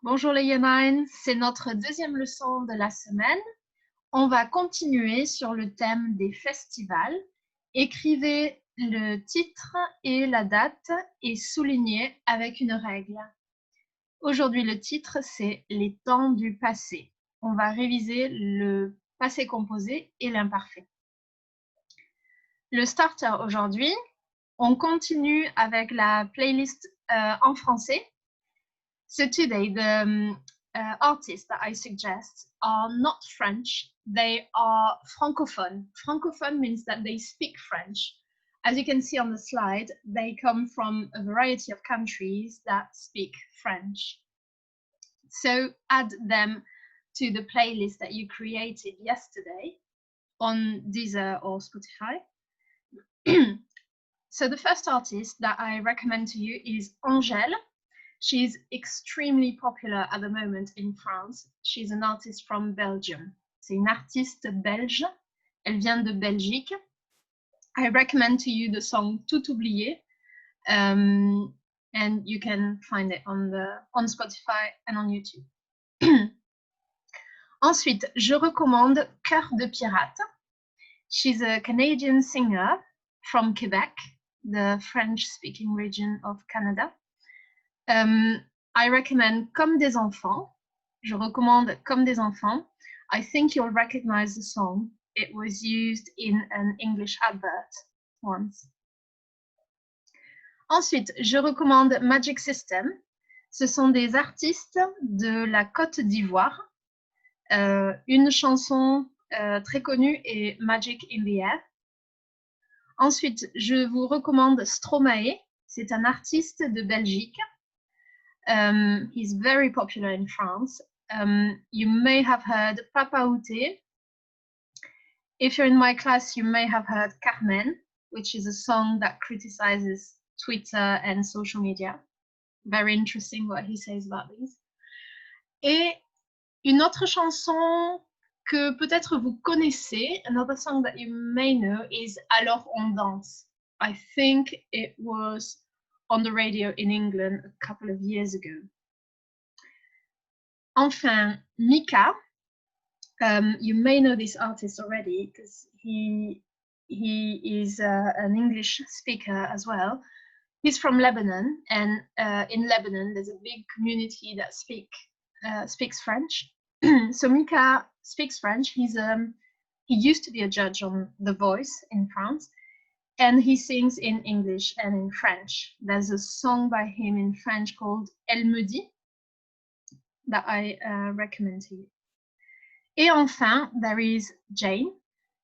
Bonjour les Yémen, c'est notre deuxième leçon de la semaine. On va continuer sur le thème des festivals. Écrivez le titre et la date et soulignez avec une règle. Aujourd'hui, le titre, c'est les temps du passé. On va réviser le passé composé et l'imparfait. Le starter aujourd'hui, on continue avec la playlist en français. So today, the artists that I suggest are not French, they are francophone. Francophone means that they speak French. As you can see on the slide, they come from a variety of countries that speak French. So add them to the playlist that you created yesterday on Deezer or Spotify. So the first artist that I recommend to you is Angèle. She's extremely popular at the moment in France. She's an artist from Belgium. C'est une artiste belge. Elle vient de Belgique. I recommend to you the song Tout oublié. And you can find it on Spotify and on YouTube. Ensuite, je recommande Cœur de Pirate. She's a Canadian singer from Quebec, the French-speaking region of Canada. I recommend Comme des enfants. Je recommande Comme des enfants. I think you'll recognize the song. It was used in an English advert once. Ensuite, je recommande Magic System. Ce sont des artistes de la Côte d'Ivoire. Une chanson très connue est Magic in the Air. Ensuite, je vous recommande Stromae. C'est un artiste de Belgique. He's very popular in France. You may have heard Papa Outé. If you're in my class, you may have heard Carmen, which is a song that criticizes Twitter and social media. Very interesting what he says about these. Et une autre chanson que peut-être vous connaissez, another song that you may know is Alors on danse. I think it was on the radio in England a couple of years ago. Enfin, Mika. You may know this artist already because he is an English speaker as well. He's from Lebanon, and in Lebanon there's a big community that speaks French. So Mika speaks French. He used to be a judge on The Voice in France, and he sings in English and in French. There's a song by him in French called Elle me dit that I recommend to you. Et enfin, there is Jane.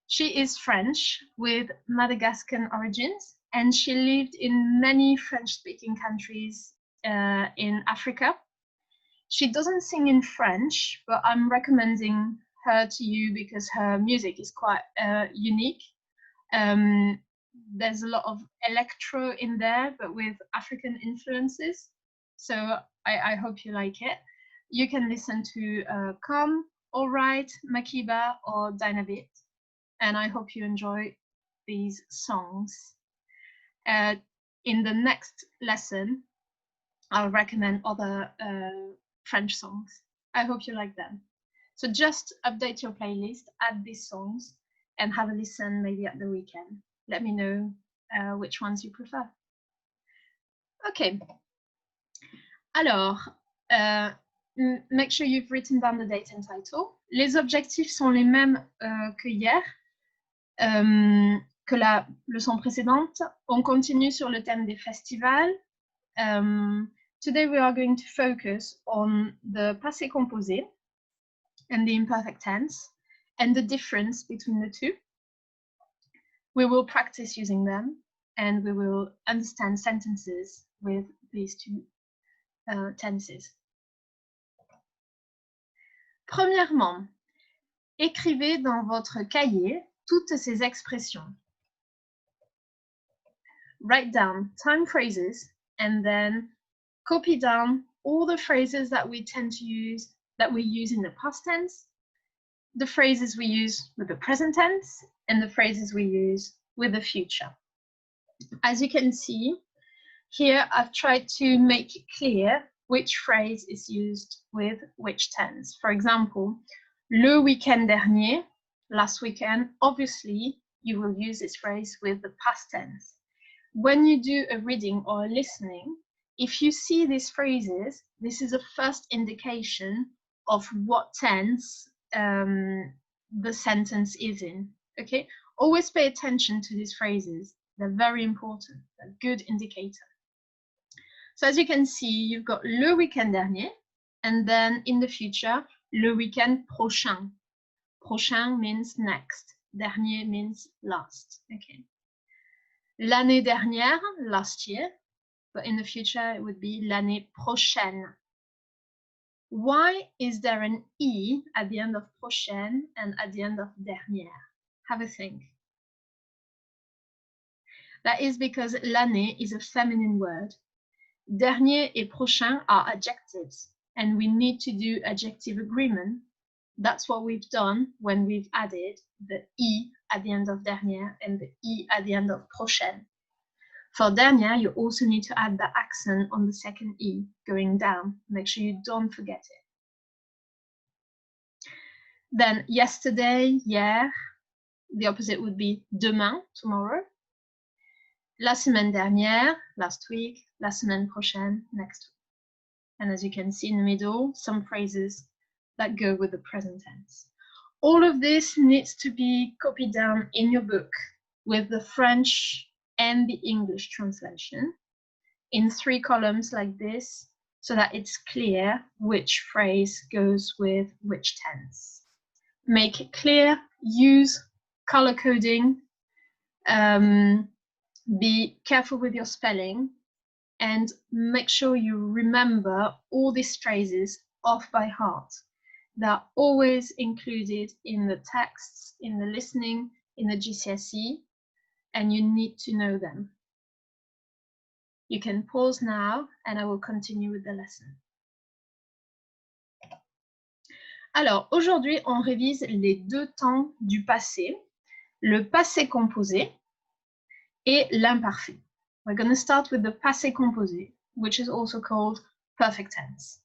She is French with Madagascan origins, and she lived in many French-speaking countries in Africa. She doesn't sing in French, but I'm recommending her to you because her music is quite unique. There's a lot of electro in there, but with African influences. So I hope you like it. You can listen to Come, All Right, Makiba, or Dynabit. And I hope you enjoy these songs. In the next lesson, I'll recommend other French songs. I hope you like them. So just update your playlist, add these songs, and have a listen maybe at the weekend. Let me know which ones you prefer. Okay. Alors, make sure you've written down the date and title. Les objectifs sont les mêmes que hier, que la leçon précédente. On continue sur le thème des festivals. Today we are going to focus on the passé composé and the imperfect tense and the difference between the two. We will practice using them and we will understand sentences with these two tenses. Premièrement, écrivez dans votre cahier toutes ces expressions. Write down time phrases and then copy down all the phrases that we tend to use, that we use in the past tense, the phrases we use with the present tense, and the phrases we use with the future. As you can see, here I've tried to make it clear which phrase is used with which tense. For example, le week-end dernier, last weekend, obviously you will use this phrase with the past tense. When you do a reading or a listening, if you see these phrases, this is a first indication of what tense the sentence is in, okay? Always pay attention to these phrases. They're very important, a good indicator. So as you can see, you've got le week-end dernier, and then in the future, le week-end prochain. Prochain means next, dernier means last, okay? L'année dernière, last year, but in the future it would be l'année prochaine. Why is there an E at the end of prochaine and at the end of dernière? Have a think. That is because l'année is a feminine word. Dernier et prochain are adjectives, and we need to do adjective agreement. That's what we've done when we've added the E at the end of dernière and the E at the end of prochaine. For dernière, you also need to add the accent on the second E going down. Make sure you don't forget it. Then yesterday, hier, the opposite would be demain, tomorrow. La semaine dernière, last week. La semaine prochaine, next week. And as you can see in the middle, some phrases that go with the present tense. All of this needs to be copied down in your book with the French and the English translation in 3 columns like this, so that it's clear which phrase goes with which tense. Make it clear, use color coding, be careful with your spelling, and make sure you remember all these phrases off by heart. They're always included in the texts, in the listening, in the GCSE, and you need to know them. You can pause now and I will continue with the lesson. Alors, aujourd'hui, on révise les 2 temps du passé, le passé composé et l'imparfait. We're going to start with the passé composé, which is also called perfect tense.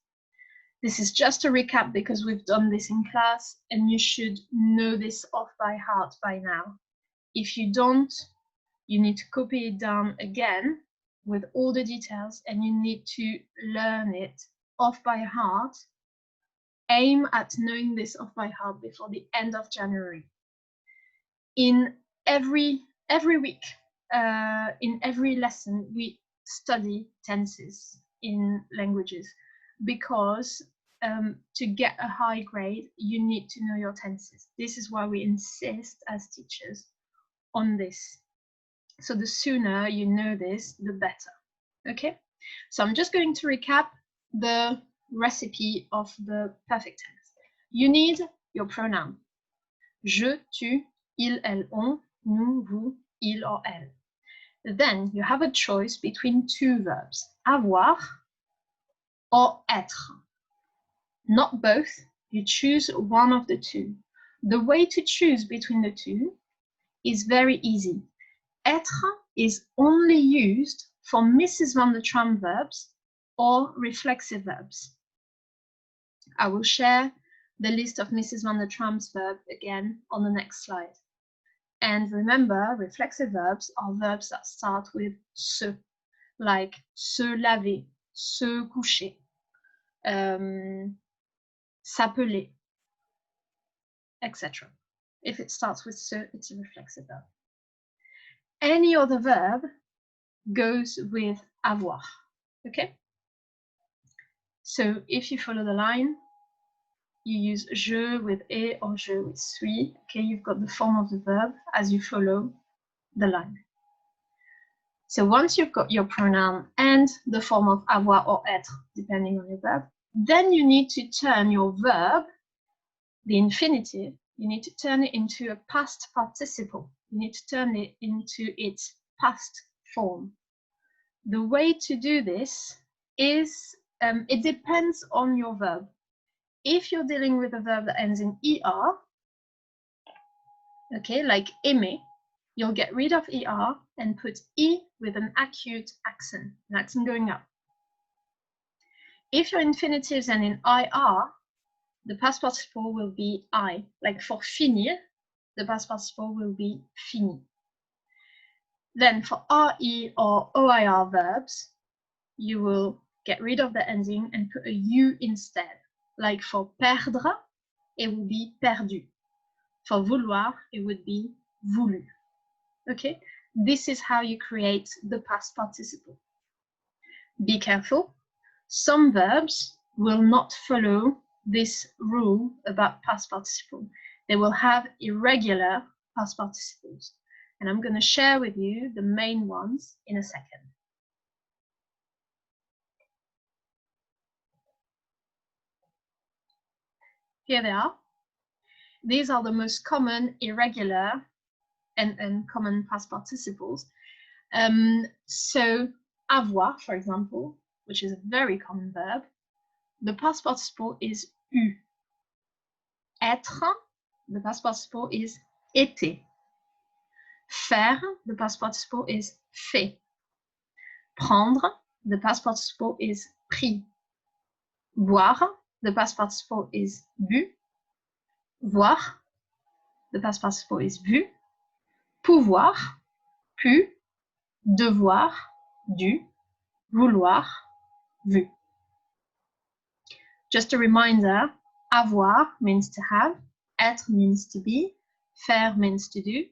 This is just a recap because we've done this in class and you should know this off by heart by now. If you don't, you need to copy it down again with all the details and you need to learn it off by heart. Aim at knowing this off by heart before the end of January. In every week, in every lesson, we study tenses in languages because to get a high grade, you need to know your tenses. This is why we insist as teachers on this. So the sooner you know this, the better. Okay? So I'm just going to recap the recipe of the perfect tense. You need your pronoun. Je, tu, il, elle, on, nous, vous, il or elle. Then you have a choice between 2 verbs, avoir or être. Not both, you choose one of the 2. The way to choose between the 2 is very easy. Être is only used for Mrs. van der Tram verbs or reflexive verbs. I will share the list of Mrs. van der Tram's verbs again on the next slide. And remember, reflexive verbs are verbs that start with se, like se laver, se coucher, s'appeler, etc. If it starts with se, it's a reflexive verb. Any other verb goes with avoir, okay? So if you follow the line, you use je with et or je with suis, okay? You've got the form of the verb as you follow the line. So once you've got your pronoun and the form of avoir or être, depending on your verb, then you need to turn your verb, the infinitive, you need to turn it into a past participle. You need to turn it into its past form. The way to do this is, it depends on your verb. If you're dealing with a verb that ends in ER, okay, like aimer, you'll get rid of ER and put E with an acute accent going up. If your infinitives end in IR, the past participle will be I. Like for finir, the past participle will be fini. Then for RE or OIR verbs, you will get rid of the ending and put a U instead. Like for perdre, it will be perdu. For vouloir, it would be voulu. Okay, this is how you create the past participle. Be careful. Some verbs will not follow this rule about past participle. They will have irregular past participles. And I'm going to share with you the main ones in a second. Here they are. These are the most common irregular and common past participles. So avoir, for example, which is a very common verb, the past participle is eu. Être, the past participle is été. Faire, the past participle is fait. Prendre, the past participle is pris. Boire, the past participle is bu. Voir, the past participle is vu. Pouvoir, pu. Devoir, dû. Vouloir, vu. Just a reminder, avoir means to have, être means to be, faire means to do,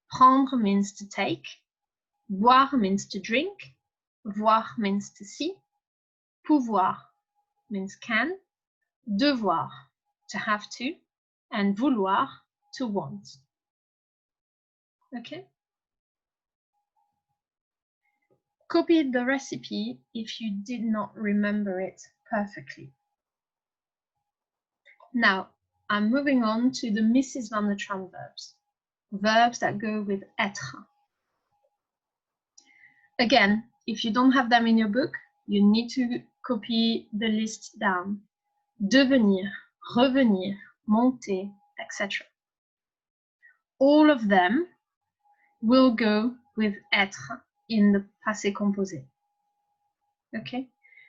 prendre means to take, boire means to drink, voir means to see, pouvoir means can, devoir to have to, and vouloir to want. Okay? Copy the recipe if you did not remember it perfectly. Now, I'm moving on to the Mrs. Van der Tram verbs, verbs that go with être. Again, if you don't have them in your book, you need to copy the list down. Devenir, revenir, monter, etc. All of them will go with être in the passé composé. Okay?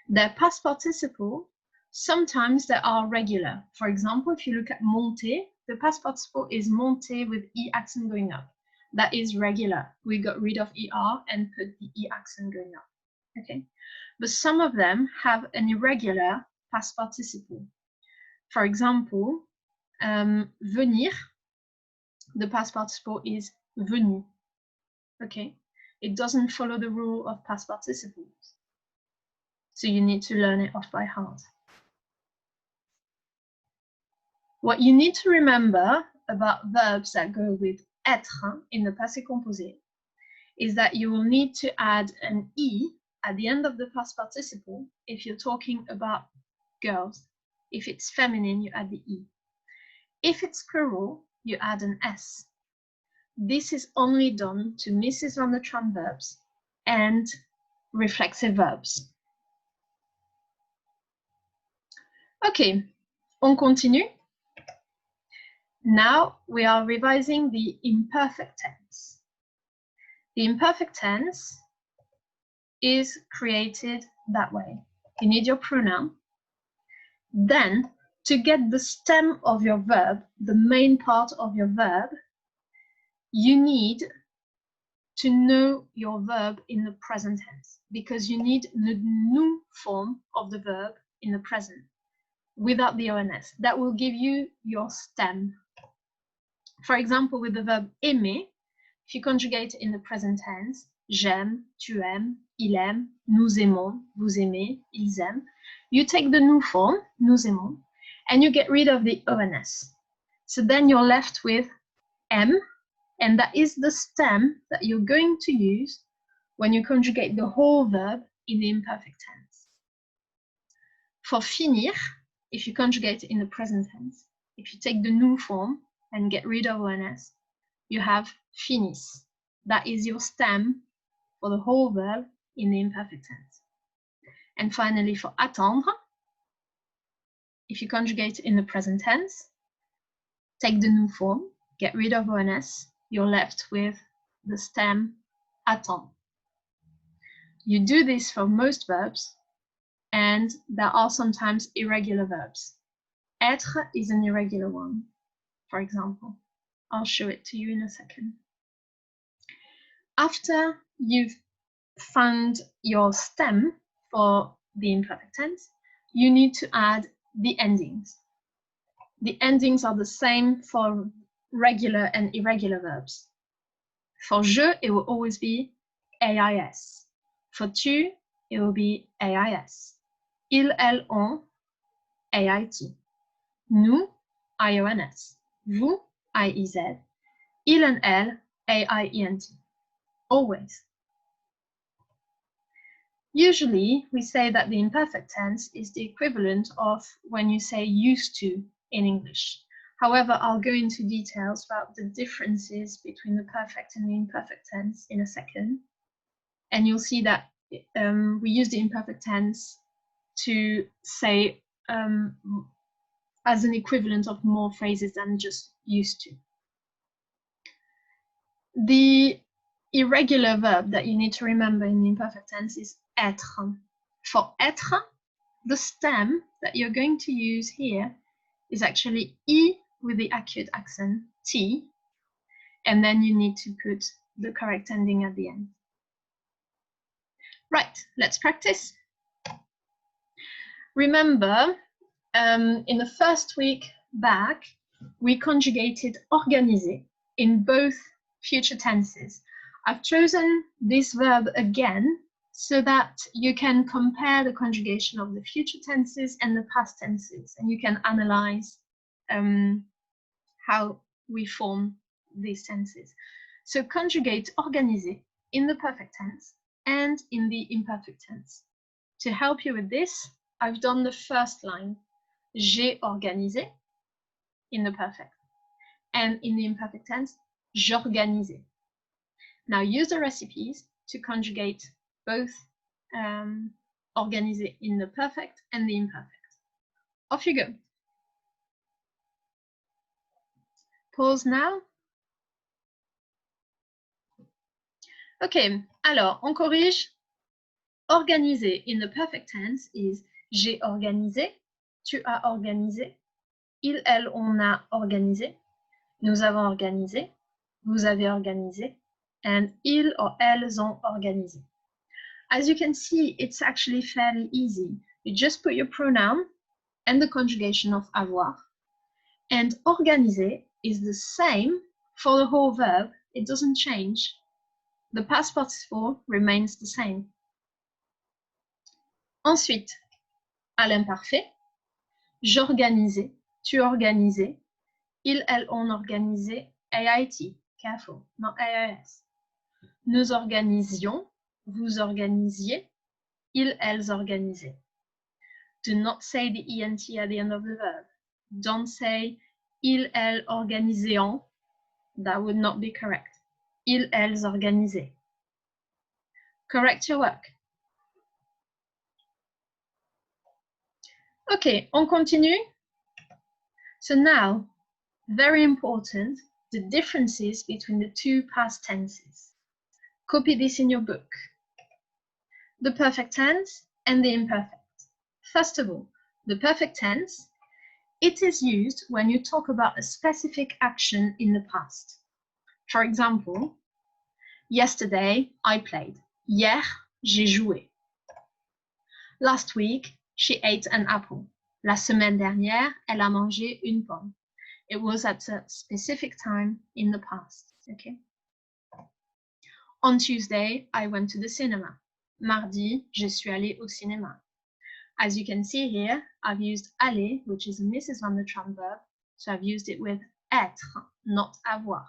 Their past participle, sometimes they are regular. For example, if you look at monter, the past participle is monter with E accent going up. That is regular. We got rid of ER and put the E accent going up. Okay? But some of them have an irregular past participle. For example, venir, the past participle is venu. Okay? It doesn't follow the rule of past participles. So you need to learn it off by heart. What you need to remember about verbs that go with être in the passé composé is that you will need to add an E at the end of the past participle if you're talking about girls. If it's feminine, you add the E. If it's plural, you add an S. This is only done to Mrs. Van der Tram verbs and reflexive verbs. Okay, on continue. Now we are revising the imperfect tense. The imperfect tense is created that way. You need your pronoun. Then, to get the stem of your verb, the main part of your verb, you need to know your verb in the present tense because you need the nous form of the verb in the present without the ONS. That will give you your stem. For example, with the verb aimer, if you conjugate in the present tense, j'aime, tu aimes, il aime, nous aimons, vous aimez, ils aiment, you take the nous form, nous aimons, and you get rid of the ONS. So then you're left with aime, and that is the stem that you're going to use when you conjugate the whole verb in the imperfect tense. For finir, if you conjugate in the present tense, if you take the nous form and get rid of ONS, you have finis. That is your stem for the whole verb in the imperfect tense. And finally, for attendre, if you conjugate in the present tense, take the nous form, get rid of ONS, you're left with the stem attend. You do this for most verbs, and there are sometimes irregular verbs. Être is an irregular one, for example. I'll show it to you in a second. After you've found your stem for the imperfect tense, you need to add the endings. The endings are the same for regular and irregular verbs. For je, it will always be AIS. For tu, it will be AIS. Il, elle, on, AIT. Nous, IONS. Vous, IEZ. Il and elle, AIENT. Always. Usually, we say that the imperfect tense is the equivalent of when you say used to in English. However, I'll go into details about the differences between the perfect and the imperfect tense in a second. And you'll see that we use the imperfect tense to say as an equivalent of more phrases than just used to. The irregular verb that you need to remember in the imperfect tense is être. For être, the stem that you're going to use here is actually I with the acute accent, T, and then you need to put the correct ending at the end. Right, let's practice. Remember, in the first week back, we conjugated organiser in both future tenses. I've chosen this verb again so that you can compare the conjugation of the future tenses and the past tenses, and you can analyze how we form these tenses. So conjugate organiser in the perfect tense and in the imperfect tense. To help you with this, I've done the first line, j'ai organisé in the perfect, and in the imperfect tense, j'organisais. Now use the recipes to conjugate both organiser in the perfect and the imperfect. Off you go. Pause now. Ok, alors on corrige. Organiser in the perfect tense is j'ai organisé, tu as organisé, il, elle, on a organisé, nous avons organisé, vous avez organisé, and ils or elles ont organisé. As you can see, it's actually fairly easy. You just put your pronoun and the conjugation of avoir. And organiser is the same for the whole verb. It doesn't change. The past participle remains the same. Ensuite, à l'imparfait, j'organisais, tu organisais, ils, elles, on organisé, AIT, careful, not AIS. Nous organisions, vous organisiez, ils, elles organisaient. Do not say the ENT at the end of the verb. Don't say ils, elles organiséant. That would not be correct. Ils, elles organisaient. Correct your work. Okay, on continue. So now, very important, the differences between the two past tenses. Copy this in your book. The perfect tense and the imperfect. First of all, the perfect tense, it is used when you talk about a specific action in the past. For example, yesterday I played. Hier, j'ai joué. Last week, she ate an apple. La semaine dernière, elle a mangé une pomme. It was at a specific time in the past. Okay. On Tuesday, I went to the cinema. Mardi, je suis allée au cinéma. As you can see here, I've used aller, which is a Mrs. Van der Tram verb, so I've used it with être, not avoir.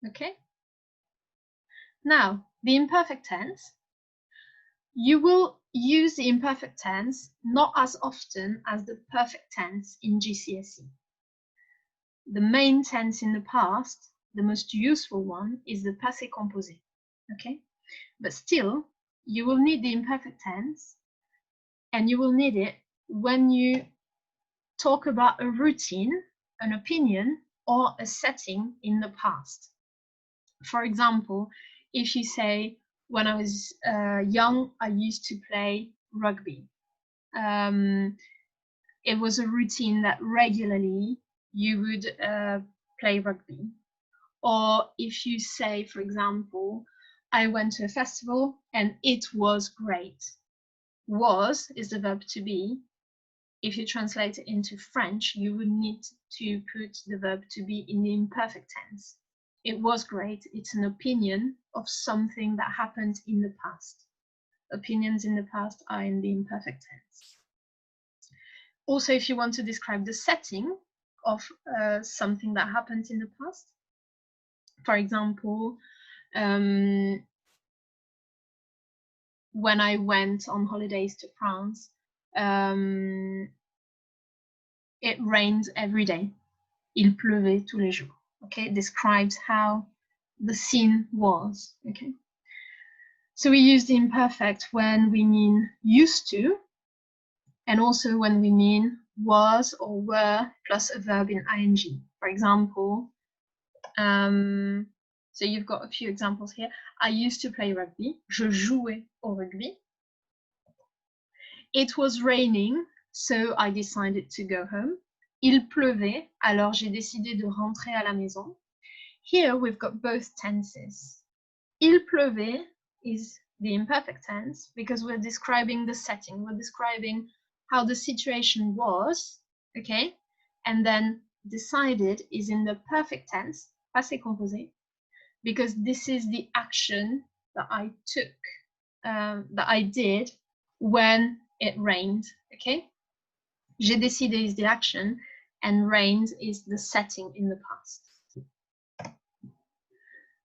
Okay? Now, the imperfect tense. You will use the imperfect tense not as often as the perfect tense in GCSE. The main tense in the past, the most useful one, is the passé composé. Okay? But still, you will need the imperfect tense, and you will need it when you talk about a routine, an opinion, or a setting in the past. For example, if you say, when I was young, I used to play rugby. It was a routine that regularly you would play rugby. Or if you say, for example, I went to a festival and it was great. Was is the verb to be. If you translate it into French, you would need to put the verb to be in the imperfect tense. It was great. It's an opinion of something that happened in the past. Opinions in the past are in the imperfect tense. Also, if you want to describe the setting of something that happened in the past, for example, when I went on holidays to France, it rained every day. Il pleuvait tous les jours. Okay, describes how the scene was. Okay, so we use the imperfect when we mean used to, and also when we mean was or were plus a verb in ing. For example, so you've got a few examples here. I used to play rugby. Je jouais au rugby. It was raining, so I decided to go home. Il pleuvait, alors j'ai décidé de rentrer à la maison. Here we've got both tenses. Il pleuvait is the imperfect tense because we're describing the setting. We're describing how the situation was, okay? And then decided is in the perfect tense, passé composé, because this is the action that I took, that I did when it rained, okay? J'ai décidé is the action and rained is the setting in the past.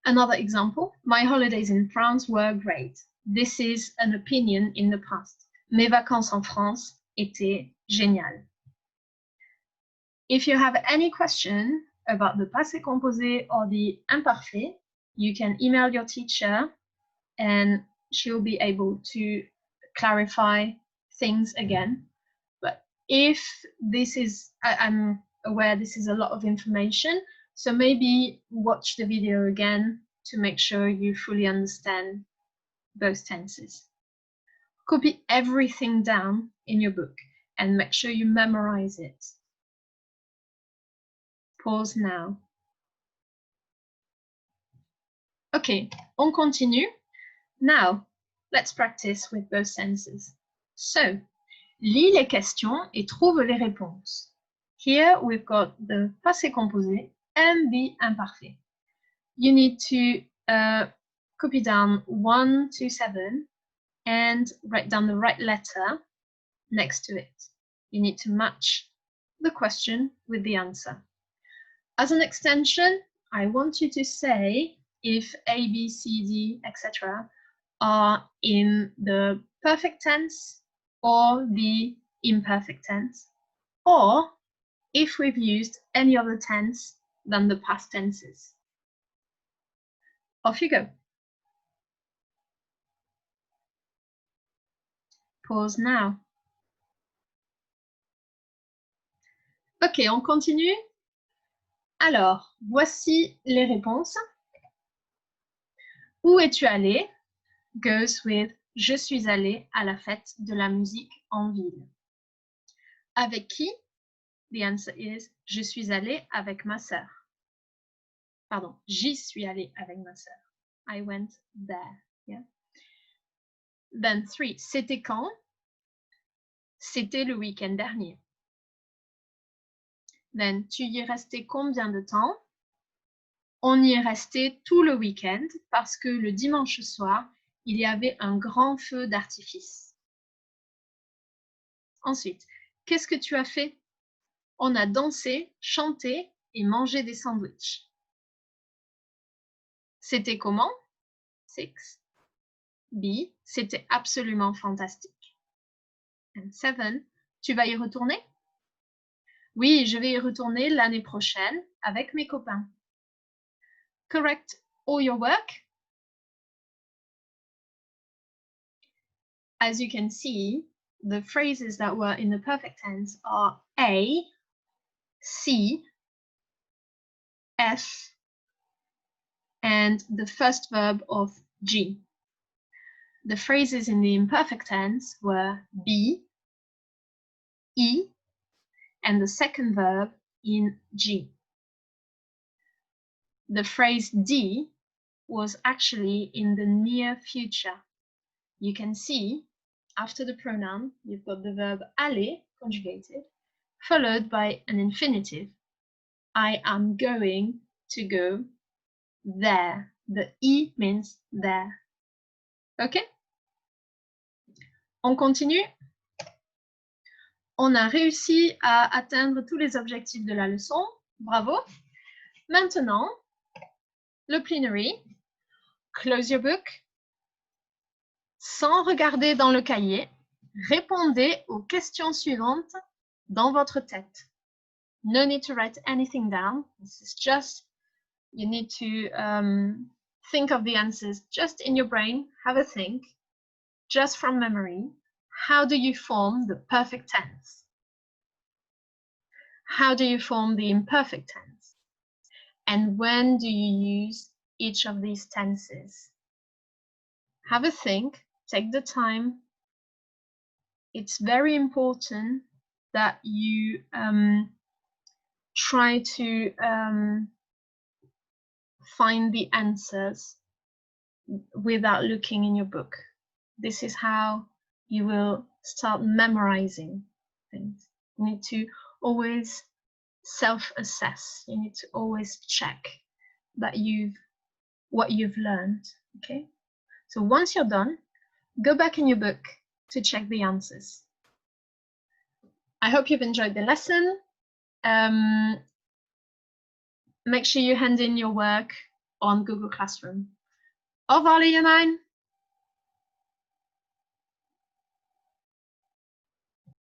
Another example, my holidays in France were great. This is an opinion in the past. Mes vacances en France étaient géniales. If you have any question about the passé composé or the imparfait, you can email your teacher and she'll be able to clarify things again. But if this is, I'm aware this is a lot of information, so maybe watch the video again to make sure you fully understand both tenses. Copy everything down in your book and make sure you memorize it. Pause now. Okay, on continue. Now, let's practice with both tenses. So, lis les questions et trouve les réponses. Here we've got the passé composé and the imparfait. You need to copy down 1 to 7 and write down the right letter next to it. You need to match the question with the answer. As an extension, I want you to say if A, B, C, D, etc. are in the perfect tense or the imperfect tense, or if we've used any other tense than the past tenses. Off you go. Pause now. Ok, on continue. Alors, voici les réponses. Où es-tu allé? Goes with je suis allé à la fête de la musique en ville. Avec qui? The answer is je suis allé avec ma sœur. Pardon, j'y suis allé avec ma sœur. I went there. Yeah. Then 3. C'était quand? C'était le week-end dernier. Then, tu y es resté combien de temps? On y est resté tout le week-end parce que le dimanche soir, il y avait un grand feu d'artifice. Ensuite, qu'est-ce que tu as fait? On a dansé, chanté et mangé des sandwichs. C'était comment? 6. B. C'était absolument fantastique. And 7. Tu vas y retourner? Oui, je vais y retourner l'année prochaine avec mes copains. Correct all your work. As you can see, the phrases that were in the perfect tense are A, C, F, and the first verb of G. the phrases in the imperfect tense were be, I, and the second verb in G. The phrase die was actually in the near future. You can see after the pronoun, you've got the verb aller, conjugated, followed by an infinitive. I am going to go there. The I means there. OK? On continue. On a réussi à atteindre tous les objectifs de la leçon. Bravo. Maintenant, le plenary. Close your book. Sans regarder dans le cahier, répondez aux questions suivantes dans votre tête. No need to write anything down. This is just, you need to think of the answers just in your brain. Have a think, just from memory. How do you form the perfect tense? How do you form the imperfect tense? And when do you use each of these tenses? Have a think, take the time. It's very important that you try to find the answers without looking in your book. This is how you will start memorizing things. You need to always self-assess. You need to always check that what you've learned. Okay? So once you're done, go back in your book to check the answers. I hope you've enjoyed the lesson. Make sure you hand in your work on Google Classroom. Au revoir les Janijn!